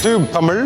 Tube Tamil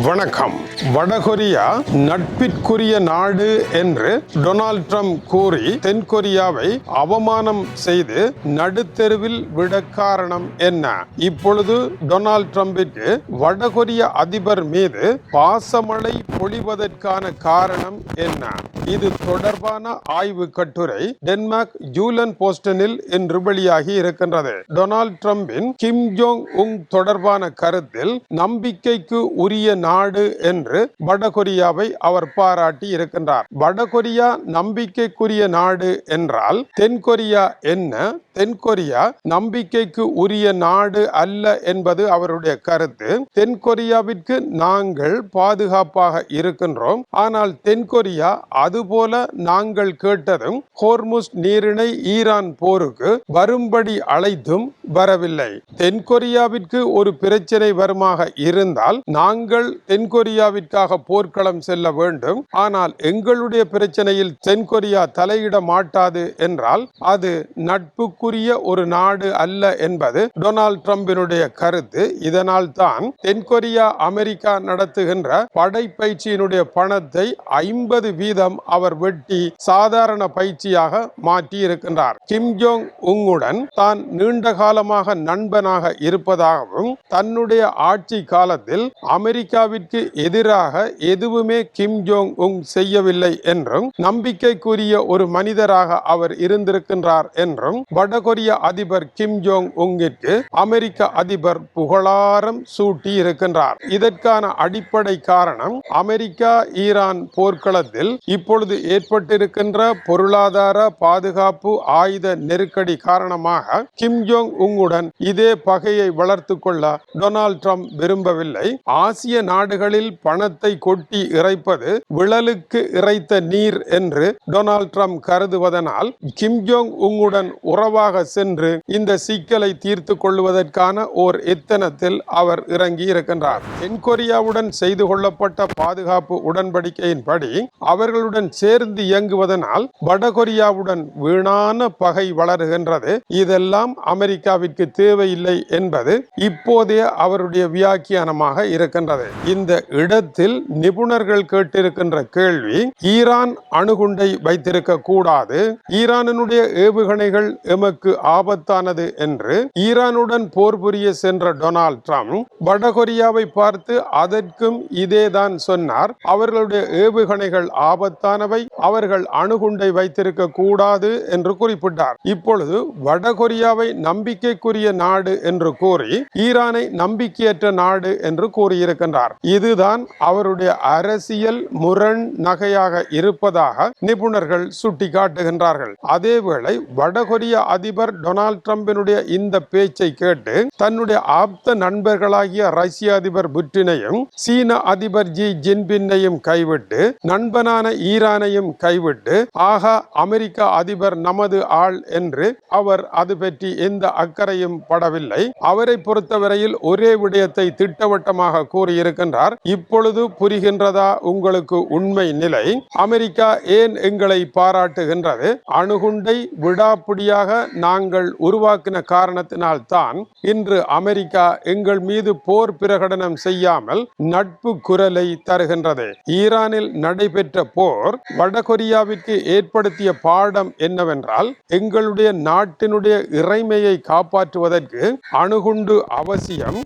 வணக்கம். வடகொரியா நட்பிற்குரிய நாடு என்று டொனால்ட் ட்ரம்ப் கூறி தென்கொரியாவை அவமானம் செய்து நடுத்தெருவில் விட காரணம் என்ன? இப்பொழுது டொனால்ட் ட்ரம்பிற்கு வடகொரிய அதிபர் மீது பாசமழை பொழிவதற்கான காரணம் என்ன? இது தொடர்பான ஆய்வு கட்டுரை டென்மார்க் ஜூலன் போஸ்டனில் இன்று வெளியாகி இருக்கின்றது. டொனால்ட் ட்ரம்பின் கிம் ஜோங் உங் தொடர்பான கருத்தில் நம்பிக்கைக்கு உரிய நாடு என்று வடகொரியாவை அவர் பாராட்டி இருக்கின்றார். வடகொரியா நம்பிக்கைக்குரிய நாடு என்றால் தென்கொரியா என்ன? தென்கொரியா நம்பிக்கைக்கு உரிய நாடு அல்ல என்பது அவருடைய கருத்து. தென்கொரியாவிற்கு நாங்கள் பாதுகாப்பாக இருக்கின்றோம், ஆனால் தென்கொரியா அதுபோல நாங்கள் கேட்டதும் ஹோர்முஸ் நீரிணை ஈரான் போருக்கு வரும்படி அழைத்தும் வரவில்லை. தென்கொரியாவிற்கு ஒரு பிரச்சனை வருமாக இருந்தால் நாங்கள் தென்கொரியாவிற்காக போர்க்களம் செல்ல வேண்டும், ஆனால் எங்களுடைய பிரச்சனையில் தென்கொரியா தலையிட மாட்டாது என்றால் அது நட்புக்குரிய ஒரு நாடு அல்ல என்பது டொனால்ட் ட்ரம்பினுடைய கருத்து. இதனால் தான் தென்கொரியா அமெரிக்கா நடத்துகின்ற படைப்பயிற்சியினுடைய பணத்தை 50% அவர் வெட்டி சாதாரண பயிற்சியாக மாற்றி இருக்கின்றார். கிம் ஜோங் உங்குடன் தான் நீண்ட காலமாக நண்பனாக இருப்பதாகவும் தன்னுடைய ஆட்சி காலத்தில் அமெரிக்காவிற்கு எதிராக எதுவுமே கிம் ஜோங் உங் செய்யவில்லை என்றும் நம்பிக்கைக்குரிய ஒரு மனிதராக அவர் இருந்திருக்கின்றார் என்றும் வடகொரிய அதிபர் கிம் ஜோங் உங்கிற்கு அமெரிக்க அதிபர் புகழாரம் சூட்டி இருக்கின்றார். இதற்கான அடிப்படை காரணம் அமெரிக்கா ஈரான் போர்க்களத்தில் இப்பொழுது ஏற்பட்டிருக்கின்ற பொருளாதார பாதுகாப்பு ஆயுத நெருக்கடி காரணமாக கிம் ஜோங் உங்குடன் இதே பகையை வளர்த்து கொள்ள டொனால்ட் ட்ரம்ப் விரும்பவில்லை. ஆசிய நாடுகளில் பணத்தை கொட்டி இறைப்பது விழலுக்கு இறைத்த நீர் என்று டொனால்ட் ட்ரம்ப் கருதுவதனால் கிம் ஜோங் உங்குடன் உறவாக சென்று இந்த சிக்கலை தீர்த்து கொள்வதற்கான ஓர் எத்தனத்தில் அவர் இறங்கி இருக்கின்றார். தென்கொரியாவுடன் செய்து கொள்ளப்பட்ட பாதுகாப்பு உடன்படிக்கையின்படி அவர்களுடன் சேர்ந்து இயங்குவதனால் வடகொரியாவுடன் வீணான பகை வளருகின்றது. இதெல்லாம் அமெரிக்காவிற்கு தேவையில்லை என்பது இப்போதைய அவருடைய வியாக்கியானமாக இருக்கின்றது. இந்த இடத்தில் நிபுணர்கள் கேட்டிருக்கின்ற கேள்வி, ஈரான் அணுகுண்டை வைத்திருக்க கூடாது, ஈரானுடைய ஏவுகணைகள் எமக்கு ஆபத்தானது என்று ஈரானுடன் போர் புரிய சென்ற டொனால்ட் ட்ரம்ப் வடகொரியாவை பார்த்து அதற்கும் இதேதான் சொன்னார். அவர்களுடைய ஏவுகணைகள் ஆபத்தானவை, அவர்கள் அணுகுண்டை வைத்திருக்க கூடாது என்று குறிப்பிட்டார். இப்பொழுது வடகொரியாவை நம்பிக்கைக்குரிய நாடு என்று கூறி ஈரானை நம்பிக்கையற்ற நாடு என்று கூறியிருக்கின்றார். இதுதான் அவருடைய அரசியல் முரண் நகையாக இருப்பதாக நிபுணர்கள் சுட்டிக்காட்டுகின்றார்கள். அதேவேளை வடகொரிய அதிபர் டொனால்ட் ட்ரம்பினுடைய இந்த பேச்சை கேட்டு தன்னுடைய ஆப்த நண்பர்களாகிய ரஷ்ய அதிபர் புட்டினையும் சீன அதிபர் ஜி ஜின்பின்னையும் கைவிட்டு நண்பனான ஈரானையும் கைவிட்டு ஆகா அமெரிக்க அதிபர் நமது ஆள் என்று அவர் அது பற்றி எந்த அக்கறையும் படவில்லை. அவரை பொறுத்தவரையில் ஒரே விடயத்தை திட்டவட்டமாக கூறியிருக்கின்றார். இப்பொழுது புரிகின்றதா உங்களுக்கு உண்மை நிலை? அமெரிக்கா ஏன் எங்களை பாராட்டுகின்றது? அணுகுண்டை விடாப்பிடியாக நாங்கள் உருவாக்கின காரணத்தினால் தான் இன்று அமெரிக்கா எங்கள் மீது போர் பிரகடனம் செய்யாமல் நட்பு குரலை தருகின்றது. ஈரானில் நடைபெற்ற போர் வடகொரியாவிற்கு ஏற்படுத்திய பாடம் என்னவென்றால், எங்களுடைய நாட்டினுடைய இறைமையை காப்பாற்றுவதற்கு அணுகுண்டு அவசியம்,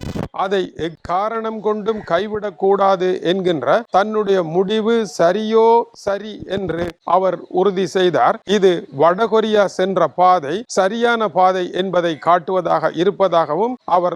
அதை எக்காரணம் கொண்டும் கைவிடக்கூடாது என்கின்ற தன்னுடைய முடிவு சரியோ சரி என்று அவர் உறுதி செய்தார். இது வடகொரியா சென்ற பாதை சரியான பாதை என்பதை காட்டுவதாக இருப்பதாகவும் அவர்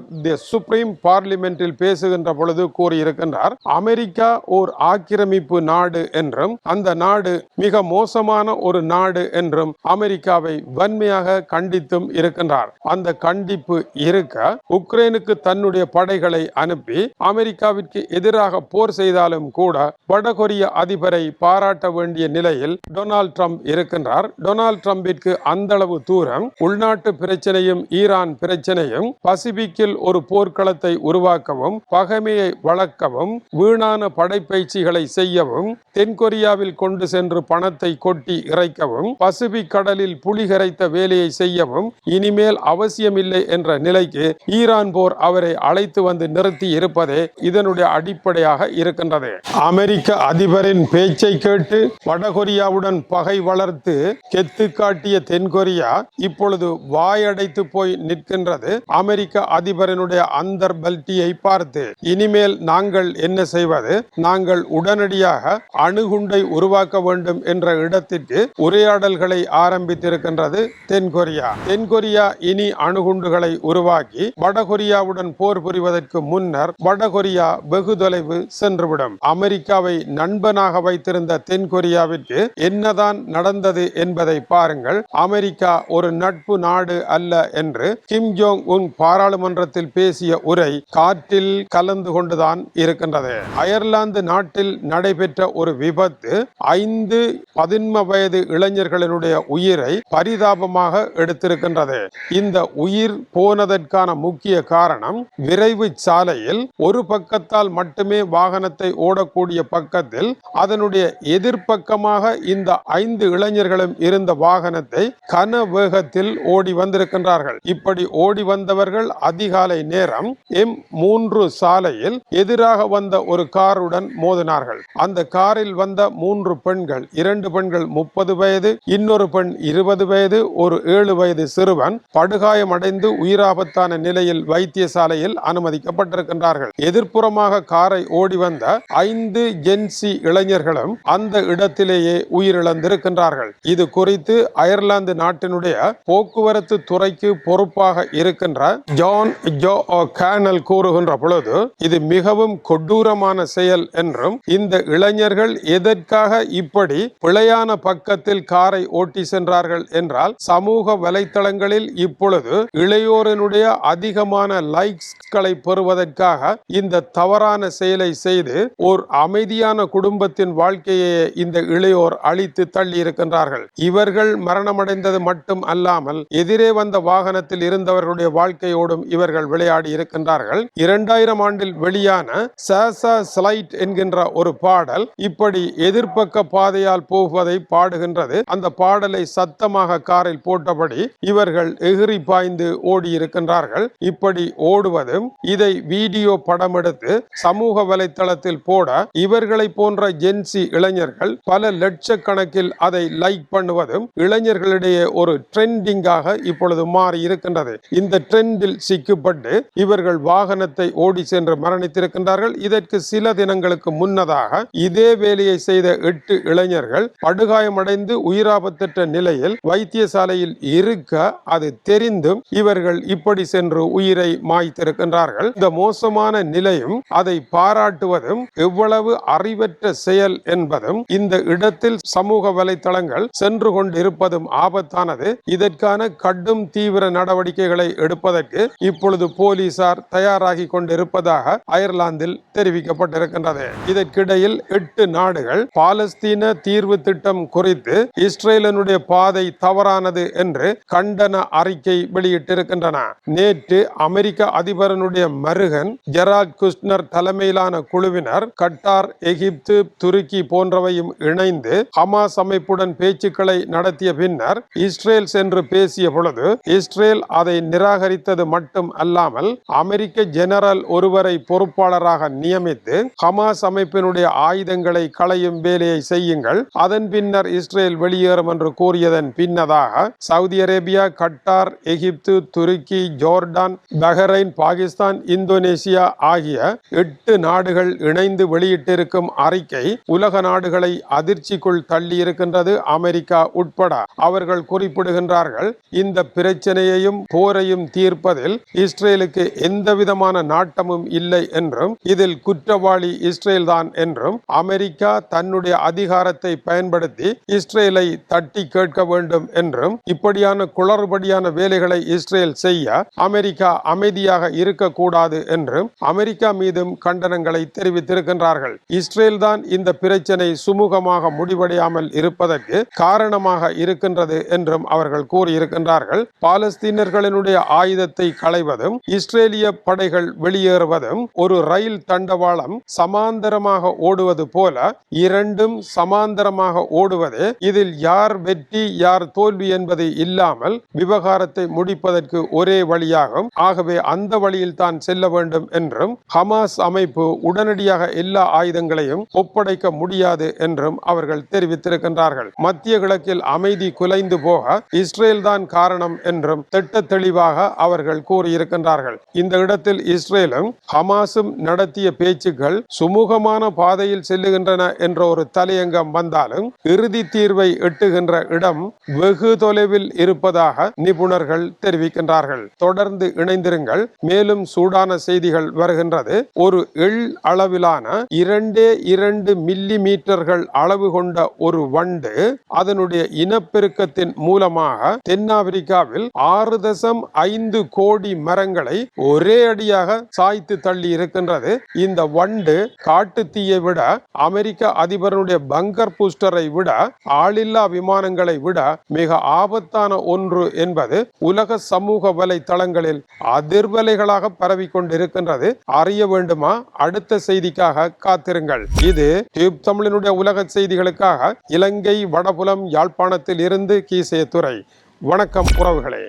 சுப்ரீம் பார்லிமெண்டில் பேசுகின்ற பொழுது கூறியிருக்கின்றார். அமெரிக்கா ஓர் ஆக்கிரமிப்பு நாடு என்றும் அந்த நாடு மிக மோசமான ஒரு நாடு என்றும் அமெரிக்காவை வன்மையாக கண்டித்தும் இருக்கின்றார். அந்த கண்டிப்பு இருக்க உக்ரைனுக்கு தன்னுடைய படைகளை அனுப்பி அமெரிக்காவிற்கு எதிராக போர் செய்தாலும் கூட வடகொரிய அதிபரை பாராட்ட வேண்டிய நிலையில் டொனால்ட் ட்ரம்ப் இருக்கின்றார். டொனால்ட் ட்ரம்பிற்கு அந்த அளவு தூரம் உள்நாட்டு பிரச்சனையும் ஈரான் பிரச்சனையும் பசிபிக்கில் ஒரு போர்க்களத்தை உருவாக்கவும் பகைமையை வளர்க்கவும் வீணான படைப்பயிற்சிகளை செய்யவும் தென்கொரியாவில் கொண்டு சென்று பணத்தை கொட்டி இறைக்கவும், பசிபிக் கடலில் புலி கரைத்த வேலையை செய்யவும் இனிமேல் அவசியமில்லை என்ற நிலைக்கு ஈரான் போர் அவரை அழைத்து வந்து நிறுத்தி இருப்பதே இதனுடைய அடிப்படையாக இருக்கின்றது. அமெரிக்க அதிபரின் பேச்சை கேட்டு வடகொரியாவுடன் பகை வளர்த்து கெத்து காட்டிய தென்கொரியா இப்பொழுது வாயடைத்து போய் நிற்கின்றது. அமெரிக்க அதிபரினுடைய அந்தர்பல்ட்டியை பார்த்து இனிமேல் நாங்கள் என்ன செய்வது, நாங்கள் உடனடியாக அணுகுண்டை உருவாக்க வேண்டும் என்ற இடத்திற்கு உரையாடல்களை ஆரம்பித்திருக்கின்றது தென்கொரியா. தென்கொரியா இனி அணுகுண்டுகளை உருவாக்கி வடகொரியாவுடன் போர் புரிவதற்கு முன்னர் வடகொரியா வெகு தொலைவு சென்றுவிடும். அமெரிக்காவை நண்பனாக வைத்திருந்த தென்கொரியாவிற்கு என்னதான் நடந்தது என்பதை பாருங்கள். அமெரிக்கா ஒரு நட்பு நாடு அல்ல என்று கிம் ஜோங் உன் பாராளுமன்றத்தில் பேசிய உரை காற்றில் கலந்து கொண்டுதான் இருக்கின்றது. அயர்லாந்து நாட்டில் நடைபெற்ற ஒரு விபத்து 5 பதின்ம வயது இளைஞர்களினுடைய உயிரை பரிதாபமாக எடுத்திருக்கின்றது. இந்த உயிர் போனதற்கான முக்கிய காரணம், விரைவு சாலையில் ஒரு பக்கத்தால் மட்டுமே வாகனத்தை ஓடக்கூடிய பக்கத்தில் அதனுடைய எதிர்ப்பக்கமாக இந்த 5 இளைஞர்களும் இருந்த வாகனத்தை கன வேகத்தில் ஓடி வந்திருக்கின்றார்கள். இப்படி ஓடி வந்தவர்கள் அதிகாலை நேரம் M3 சாலையில் எதிராக வந்த ஒரு காருடன் மோதினார்கள். அந்த காரில் வந்த 3 பெண்கள், 2 பெண்கள் 30 வயது, இன்னொரு பெண் 20 வயது, ஒரு 7 வயது சிறுவன் படுகாயமடைந்து உயிராபத்தான நிலையில் வைத்தியசாலையில் அனுமதிக்கப்பட்டிருக்கின்றார்கள். எதிர்ப்புறமாக காரை ஓடி வந்த 5 ஜென்சி இளைஞர்களும் அந்த இடத்திலேயே உயிரிழந்திருக்கின்றார்கள். இது குறித்து அயர்லாந்து நாட்டினுடைய போக்குவரத்து துறைக்கு பொறுப்பாக இருக்கின்ற ஜான் ஜோ கேனல் கூறுகின்ற பொழுது இது மிகவும் கொடூரமான செயல் என்றும், இந்த இளைஞர்கள் எதற்காக இப்படி பிழையான பக்கத்தில் காரை ஓட்டி சென்றார்கள் என்றால், சமூக வலைத்தளங்களில் இப்பொழுது இளையோரினுடைய அதிகமான லைக்ஸ்களை பெறுவதற்காக இந்த தவறான செயலை செய்து ஒரு அமைதியான குடும்பத்தின் வாழ்க்கையை இந்த இளையோர் அழித்து தள்ளி இருக்கின்றார்கள். இவர்கள் மரணமடைந்தது மட்டும் அல்லாமல் எதிரே வந்த வாகனத்தில் இருந்தவர்களுடைய வாழ்க்கையோடும் இவர்கள் விளையாடி இருக்கின்றார்கள். 2000 ஆண்டில் வெளியான சாசா ஸ்லைட் என்கின்ற ஒரு பாடல் இப்படி எதிர்ப்பக்க பாதையால் போவதை பாடுகின்றது. அந்த பாடலை சத்தமாக காரில் போட்டபடி இவர்கள் எகிரி பாய்ந்து ஓடி இருக்கின்றார்கள். இப்படி ஓடுவதும் இதை வீடியோ படம் எடுத்து சமூக வலைத்தளத்தில் போட இவர்களை போன்ற ஜென்சி இளைஞர்கள் பல லட்சக்கணக்கில் அதை லைக் பண்ணுவதும் இளைஞர்களிடையே ஒரு ட்ரெண்டிங்காக இப்பொழுது மாறி இருக்கின்றது. இந்த ட்ரெண்டில் சிக்கப்பட்டு இவர்கள் வாகனத்தை ஓடி சென்று மரணித்திருக்கின்றார்கள். இதற்கு சில தினங்களுக்கு முன்னதாக இதே வேலையை செய்த 8 இளைஞர்கள் படுகாயமடைந்து உயிராபத்தற்ற நிலையில் வைத்தியசாலையில் இருக்க அது தெரிந்தும் இவர்கள் இப்படி சென்று உயிரை மாய்த்திருக்கின்றார்கள். இந்த மோசமான நிலையும் அதை பாராட்டுவதும் எவ்வளவு அறிவற்ற செயல் என்பதும் இந்த இடத்தில் சமூக வலைத்தளங்கள் சென்று கொண்டிருப்பதும் ஆபத்தானது. இதற்கான கடும் தீவிர நடவடிக்கைகளை எடுப்பதற்கு இப்பொழுது போலீசார் தயாராகி கொண்டிருப்பதாக அயர்லாந்தில் தெரிவிக்கப்பட்டிருக்கின்றது. இதற்கிடையில் 8 நாடுகள் பாலஸ்தீன தீர்வு திட்டம் குறித்து இஸ்ரேலினுடைய பாதை தவறானது என்று கண்டன அறிக்கை வெளியிட்டிருக்கின்றன. நேற்று அமெரிக்க அதிபரனுடைய மருகன் ஜெரால்ட் குஷ்னர் தலைமையிலான குழுவினர் கட்டார், எகிப்து, துருக்கி போன்றவையும் இணைந்து ஹமாஸ் அமைப்புடன் பேச்சுக்களை நடத்திய பின்னர் இஸ்ரேல் சென்று பேசிய பொழுது இஸ்ரேல் அதை நிராகரித்தது மட்டும் அல்லாமல் அமெரிக்க ஜெனரல் ஒருவரை பொறுப்பாளராக நியமித்து ஹமாஸ் அமைப்பினுடைய ஆயுதங்களை களையும் வேலையை செய்யுங்கள், அதன் பின்னர் இஸ்ரேல் வெளியேறும் என்று கூறியதன் பின்னதாக சவுதி அரேபியா, கட்டார், எகிப்து, துருக்கி, ஜோர்டான், பஹ்ரைன், பாகிஸ்தான், இந்தோனேசியா ஆகிய 8 நாடுகள் இணைந்து வெளியிட்டிருக்கும் அறிக்கை உலக நாடுகளை அதிர்ச்சிக்குள் தள்ளி இருக்கின்றது, அமெரிக்கா உட்பட. அவர்கள் குறிப்பிடுகின்றார்கள், இந்த பிரச்சனையையும் போரையும் தீர்ப்பதில் இஸ்ரேலுக்கு எந்தவிதமான நாட்டமும் இல்லை என்றும், இதில் குற்றவாளி இஸ்ரேல் தான் என்றும், அமெரிக்கா தன்னுடைய அதிகாரத்தை பயன்படுத்தி இஸ்ரேலை தட்டி கேட்க வேண்டும் என்றும், இப்படியான குளறுபடியான வேலைகளை இஸ்ரேல் செய்ய அமெரிக்கா அமைதியாக இருக்கக்கூடாது என்றும் அமெரிக்கா மீதும் கண்டனங்களை தெரிவித்திருக்கின்றார்கள். இஸ்ரேல் தான் இந்த பிரச்சனை சுமூகமாக முடிவடையாமல் இருப்பதற்கு காரணமாக இருக்கின்றது என்றும் அவர்கள் கூறியிருக்கின்றார்கள். பாலஸ்தீனர்களினுடைய ஆயுதத்தை களைவதும் இஸ்ரேலிய படைகள் வெளியேறுவதும் ஒரு ரயில் தண்டவாளம் சமாந்தரமாக ஓடுவது போல 2 இரண்டும் சமாந்தரமாக ஓடுவதே இதில் யார் வெற்றி யார் தோல்வி என்பது இல்லாமல் விவகாரத்தை முடிப்பதற்கு ஒரே வழியாகும். ஆகவே அந்த வழியில் தான் செல்ல வேண்டும் என்றும் ஹமாஸ் அமைப்பு உடனடியாக எல்லா ஆயுதங்களையும் ஒப்படைக்க முடியாது என்றும் அவர்கள் தெரிவித்திருக்கின்றார்கள். மத்திய கிழக்கில் அமைதி குலைந்து போக இஸ்ரேல் தான் காரணம் என்றும் திட்ட தெளிவாக அவர்கள் கூறியிருக்கின்றார்கள். இந்த இடத்தில் இஸ்ரேலும் ஹமாஸும் நடத்திய பேச்சுக்கள் சுமூகமான பாதையில் செல்லுகின்றன என்ற ஒரு தலையங்கம் வந்தாலும் இறுதி தீர்வை எட்டுகின்ற இடம் வெகு தொலைவில் இருப்பதாக நிபுணர்கள் தெரிவிக்கின்றார்கள். தொடர்ந்து இணைந்திருங்கள். மேலும் சூடான செய்திகள் வருகின்றது. ஒரு எள் அளவிலான 2 மில்லி மீட்டர்கள் அளவு கொண்ட ஒரு வண்டு அதனுடைய இனப்பெருக்கத்தின் மூலமாக தென்னாப்பிரிக்காவில் 6.5 கோடி மரங்களை ஒரே அடியாக சாய்த்து தள்ளி இருக்கின்றது. இந்த வண்டு காட்டு தீயை விட அமெரிக்க அதிபருடைய பங்கர் பூஸ்டரை விட ஆளில்லா விமானங்களை விட மிக ஆபத்தான ஒன்று என்பது உலக சமூக வலைத்தளங்களில் அதிர்வலைகளாக பரவி கொண்டிருக்கின்றது. அறிய வேண்டுமா? அடுத்த செய்திக்காக காத்திருங்கள். இது டியூப் தமிழினுடைய உலக செய்திகளுக்காக இலங்கை வடபுலம் யாழ்ப்பாணத்தில் இருந்து கீசே துறை. வணக்கம் உறவுகளே.